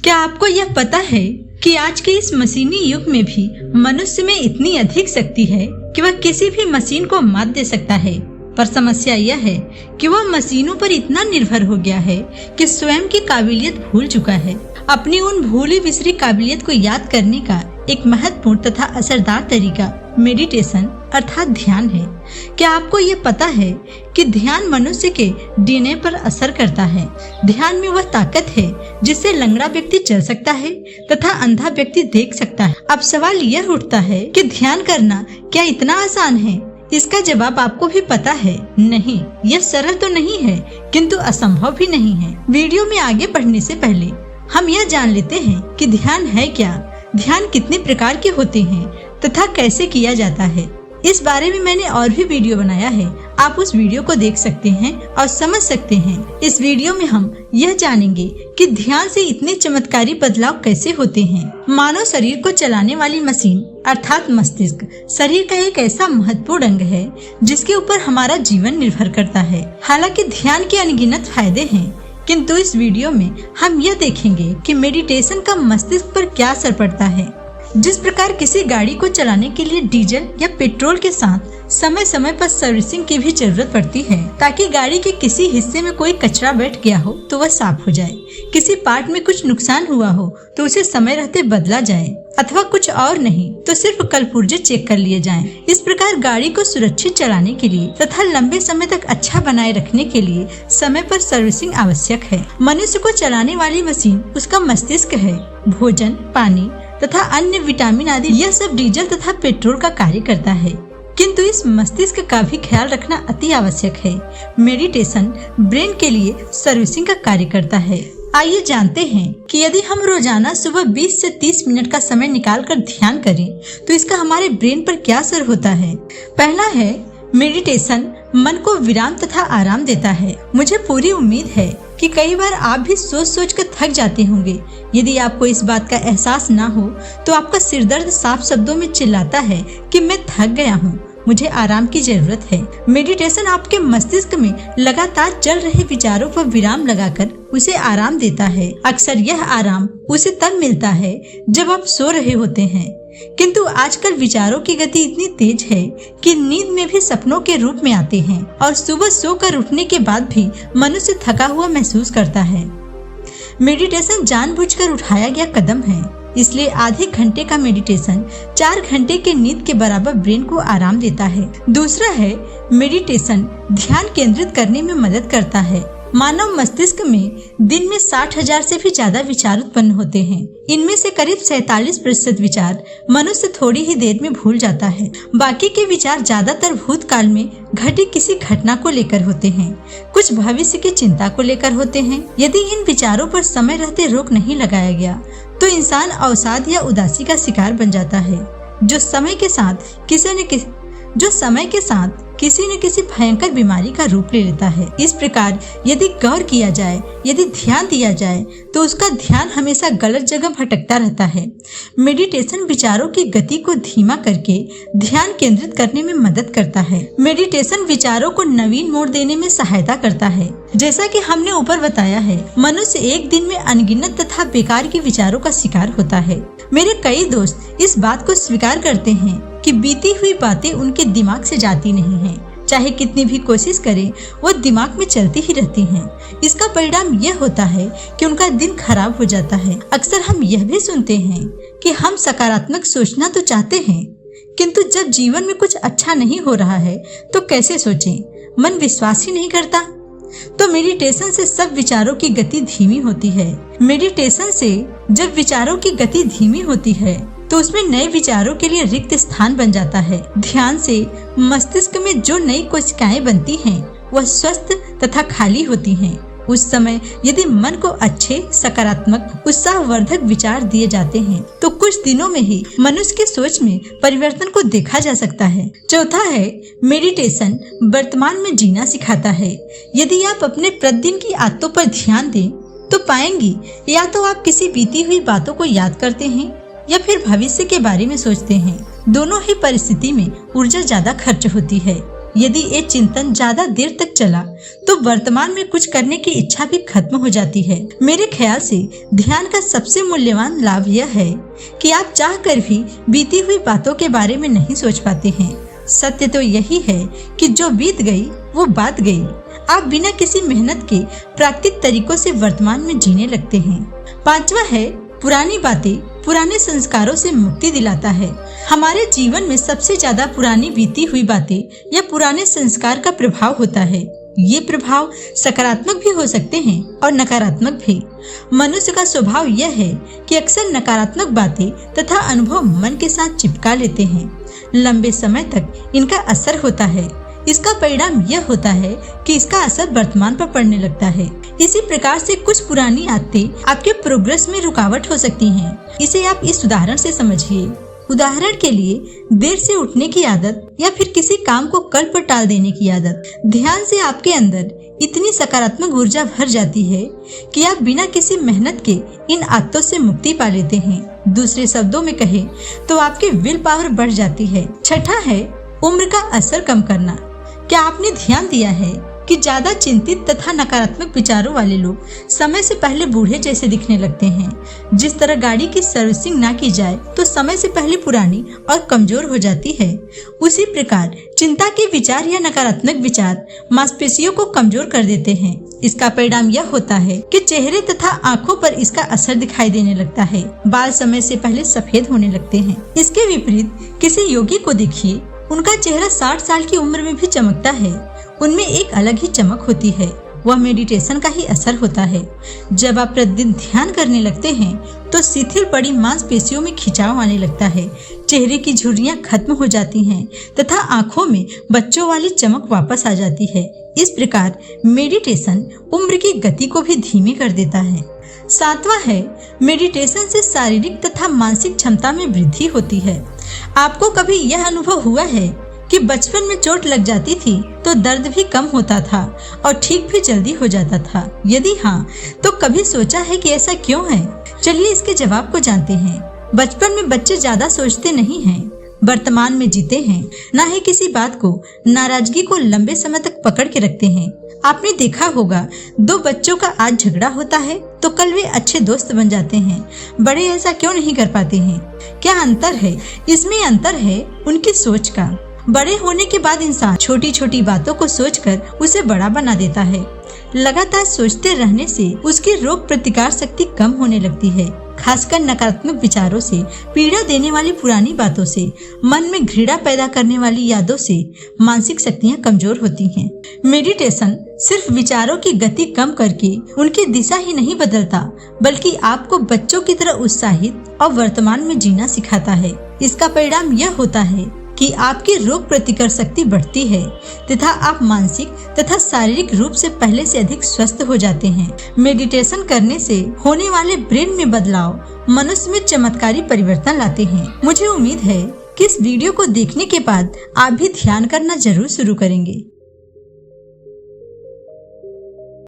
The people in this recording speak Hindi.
क्या आपको यह पता है कि आज के इस मशीनी युग में भी मनुष्य में इतनी अधिक शक्ति है कि वह किसी भी मशीन को मात दे सकता है। पर समस्या यह है कि वह मशीनों पर इतना निर्भर हो गया है कि स्वयं की काबिलियत भूल चुका है। अपनी उन भूली बिसरी काबिलियत को याद करने का एक महत्वपूर्ण तथा असरदार तरीका मेडिटेशन अर्थात ध्यान है। क्या आपको ये पता है कि ध्यान मनुष्य के डीएनए पर असर करता है। ध्यान में वह ताकत है जिससे लंगड़ा व्यक्ति चल सकता है तथा अंधा व्यक्ति देख सकता है। अब सवाल यह उठता है कि ध्यान करना क्या इतना आसान है? इसका जवाब आपको भी पता है, नहीं। यह सरल तो नहीं है किंतु असंभव भी नहीं है। वीडियो में आगे बढ़ने से पहले हम यह जान लेते हैं कि ध्यान है क्या, ध्यान कितने प्रकार के होते हैं तथा कैसे किया जाता है। इस बारे में मैंने और भी वीडियो बनाया है, आप उस वीडियो को देख सकते हैं और समझ सकते हैं। इस वीडियो में हम यह जानेंगे कि ध्यान से इतने चमत्कारी बदलाव कैसे होते हैं। मानव शरीर को चलाने वाली मशीन अर्थात मस्तिष्क शरीर का एक ऐसा महत्वपूर्ण अंग है जिसके ऊपर हमारा जीवन निर्भर करता है। हालांकि ध्यान के अनगिनत फायदे हैं, किंतु इस वीडियो में हम यह देखेंगे कि मेडिटेशन का मस्तिष्क पर क्या असर पड़ता है। जिस प्रकार किसी गाड़ी को चलाने के लिए डीजल या पेट्रोल के साथ समय समय पर सर्विसिंग की भी जरूरत पड़ती है ताकि गाड़ी के किसी हिस्से में कोई कचरा बैठ गया हो तो वह साफ हो जाए, किसी पार्ट में कुछ नुकसान हुआ हो तो उसे समय रहते बदला जाए, अथवा कुछ और नहीं तो सिर्फ कल पुर्जे चेक कर लिए जाएं। इस प्रकार गाड़ी को सुरक्षित चलाने के लिए तथा लंबे समय तक अच्छा बनाए रखने के लिए समय पर सर्विसिंग आवश्यक है। मनुष्य को चलाने वाली मशीन उसका मस्तिष्क है। भोजन, पानी तथा अन्य विटामिन आदि यह सब डीजल तथा पेट्रोल का कार्य करता है, किंतु इस मस्तिष्क का भी ख्याल रखना अति आवश्यक है। मेडिटेशन ब्रेन के लिए सर्विसिंग का कार्य करता है। आइए जानते हैं कि यदि हम रोजाना सुबह 20 से 30 मिनट का समय निकालकर ध्यान करें तो इसका हमारे ब्रेन पर क्या असर होता है। पहला है, मेडिटेशन मन को विराम तथा आराम देता है। मुझे पूरी उम्मीद है कि कई बार आप भी सोच सोच कर थक जाते होंगे। यदि आपको इस बात का एहसास ना हो तो आपका सिरदर्द साफ शब्दों में चिल्लाता है कि मैं थक गया हूँ, मुझे आराम की जरूरत है। मेडिटेशन आपके मस्तिष्क में लगातार चल रहे विचारों पर विराम लगाकर उसे आराम देता है। अक्सर यह आराम उसे तब मिलता है जब आप सो रहे होते हैं, किंतु आजकल विचारों की गति इतनी तेज है कि नींद में भी सपनों के रूप में आते हैं और सुबह सोकर उठने के बाद भी मनुष्य थका हुआ महसूस करता है। मेडिटेशन जानबूझकर उठाया गया कदम है, इसलिए आधे घंटे का मेडिटेशन 4 घंटे के नींद के बराबर ब्रेन को आराम देता है। दूसरा है, मेडिटेशन ध्यान केंद्रित करने में मदद करता है। मानव मस्तिष्क में दिन में 60,000 से भी ज्यादा विचार उत्पन्न होते हैं। इनमें से करीब 47% विचार मनुष्य थोड़ी ही देर में भूल जाता है। बाकी के विचार ज्यादातर भूतकाल में घटी किसी घटना को लेकर होते हैं, कुछ भविष्य की चिंता को लेकर होते हैं। यदि इन विचारों पर समय रहते रोक नहीं लगाया गया तो इंसान अवसाद या उदासी का शिकार बन जाता है, जो समय के साथ किसी न किसी भयंकर बीमारी का रूप ले लेता है। इस प्रकार यदि गौर किया जाए, यदि ध्यान दिया जाए तो उसका ध्यान हमेशा गलत जगह भटकता रहता है। मेडिटेशन विचारों की गति को धीमा करके ध्यान केंद्रित करने में मदद करता है। मेडिटेशन विचारों को नवीन मोड़ देने में सहायता करता है। जैसा कि हमने ऊपर बताया है, मनुष्य एक दिन में अनगिनत तथा बेकार के विचारों का शिकार होता है। मेरे कई दोस्त इस बात को स्वीकार करते हैं कि बीती हुई बातें उनके दिमाग से जाती नहीं हैं। चाहे कितनी भी कोशिश करें, वो दिमाग में चलती ही रहती हैं। इसका परिणाम यह होता है कि उनका दिन खराब हो जाता है। अक्सर हम यह भी सुनते हैं कि हम सकारात्मक सोचना तो चाहते हैं, किंतु जब जीवन में कुछ अच्छा नहीं हो रहा है तो कैसे सोचें, मन विश्वास ही नहीं करता। तो मेडिटेशन से सब विचारों की गति धीमी होती है। मेडिटेशन से जब विचारों की गति धीमी होती है तो उसमें नए विचारों के लिए रिक्त स्थान बन जाता है। ध्यान से मस्तिष्क में जो नई कोशिकाएं बनती हैं वह स्वस्थ तथा खाली होती हैं। उस समय यदि मन को अच्छे, सकारात्मक, उत्साहवर्धक विचार दिए जाते हैं तो कुछ दिनों में ही मनुष्य की सोच में परिवर्तन को देखा जा सकता है। चौथा है, मेडिटेशन वर्तमान में जीना सिखाता है। यदि आप अपने प्रतिदिन की आदतों पर ध्यान दें तो पाएंगी या तो आप किसी बीती हुई बातों को याद करते हैं या फिर भविष्य के बारे में सोचते हैं। दोनों ही परिस्थिति में ऊर्जा ज्यादा खर्च होती है। यदि ये चिंतन ज्यादा देर तक चला तो वर्तमान में कुछ करने की इच्छा भी खत्म हो जाती है। मेरे ख्याल से ध्यान का सबसे मूल्यवान लाभ यह है कि आप चाह कर भी बीती हुई बातों के बारे में नहीं सोच पाते हैं। सत्य तो यही है कि जो बीत गई वो बात गई। आप बिना किसी मेहनत के प्राकृतिक तरीकों से वर्तमान में जीने लगते हैं। पांचवा है, पुरानी बातें पुराने संस्कारों से मुक्ति दिलाता है। हमारे जीवन में सबसे ज्यादा पुरानी बीती हुई बातें या पुराने संस्कार का प्रभाव होता है। ये प्रभाव सकारात्मक भी हो सकते हैं और नकारात्मक भी। मनुष्य का स्वभाव यह है कि अक्सर नकारात्मक बातें तथा अनुभव मन के साथ चिपका लेते हैं। लंबे समय तक इनका असर होता है। इसका परिणाम यह होता है कि इसका असर वर्तमान पर पड़ने लगता है। इसी प्रकार से कुछ पुरानी आदतें आपके प्रोग्रेस में रुकावट हो सकती हैं। इसे आप इस उदाहरण से समझिए। उदाहरण के लिए देर से उठने की आदत या फिर किसी काम को कल पर टाल देने की आदत। ध्यान से आपके अंदर इतनी सकारात्मक ऊर्जा भर जाती है कि आप बिना किसी मेहनत के इन आदतों से मुक्ति पा लेते हैं। दूसरे शब्दों में कहें तो आपकी विल पावर बढ़ जाती है। छठा है, उम्र का असर कम करना। क्या आपने ध्यान दिया है कि ज्यादा चिंतित तथा नकारात्मक विचारों वाले लोग समय से पहले बूढ़े जैसे दिखने लगते हैं। जिस तरह गाड़ी की सर्विसिंग ना की जाए तो समय से पहले पुरानी और कमजोर हो जाती है, उसी प्रकार चिंता के विचार या नकारात्मक विचार मांसपेशियों को कमजोर कर देते हैं। इसका परिणाम यह होता है कि चेहरे तथा आंखों पर इसका असर दिखाई देने लगता है। बाल समय से पहले सफेद होने लगते हैं। इसके विपरीत किसी योगी को देखिए, उनका चेहरा 60 साल की उम्र में भी चमकता है। उनमें एक अलग ही चमक होती है। वह मेडिटेशन का ही असर होता है। जब आप प्रतिदिन ध्यान करने लगते हैं तो शिथिल पड़ी मांसपेशियों में खिंचाव आने लगता है। चेहरे की झुर्रियां खत्म हो जाती हैं तथा आंखों में बच्चों वाली चमक वापस आ जाती है। इस प्रकार मेडिटेशन उम्र की गति को भी धीमी कर देता है। सातवां है, मेडिटेशन से शारीरिक तथा मानसिक क्षमता में वृद्धि होती है। आपको कभी यह अनुभव हुआ है कि बचपन में चोट लग जाती थी तो दर्द भी कम होता था और ठीक भी जल्दी हो जाता था? यदि हाँ, तो कभी सोचा है कि ऐसा क्यों है? चलिए इसके जवाब को जानते हैं। बचपन में बच्चे ज्यादा सोचते नहीं हैं, वर्तमान में जीते हैं, न ही किसी बात को, नाराजगी को लंबे समय तक पकड़ के रखते हैं। आपने देखा होगा, दो बच्चों का आज झगड़ा होता है तो कल वे अच्छे दोस्त बन जाते हैं। बड़े ऐसा क्यों नहीं कर पाते हैं? क्या अंतर है? इसमें अंतर है उनकी सोच का। बड़े होने के बाद इंसान छोटी छोटी बातों को सोचकर उसे बड़ा बना देता है। लगातार सोचते रहने से उसकी रोग प्रतिकार शक्ति कम होने लगती है। खासकर नकारात्मक विचारों से, पीड़ा देने वाली पुरानी बातों से, मन में घृणा पैदा करने वाली यादों से मानसिक शक्तियां कमजोर होती हैं। मेडिटेशन सिर्फ विचारों की गति कम करके उनकी दिशा ही नहीं बदलता, बल्कि आपको बच्चों की तरह उत्साहित और वर्तमान में जीना सिखाता है। इसका परिणाम यह होता है कि आपकी रोग प्रतिकार शक्ति बढ़ती है तथा आप मानसिक तथा शारीरिक रूप से पहले से अधिक स्वस्थ हो जाते हैं। मेडिटेशन करने से होने वाले ब्रेन में बदलाव मनुष्य में चमत्कारी परिवर्तन लाते हैं। मुझे उम्मीद है कि इस वीडियो को देखने के बाद आप भी ध्यान करना जरूर शुरू करेंगे।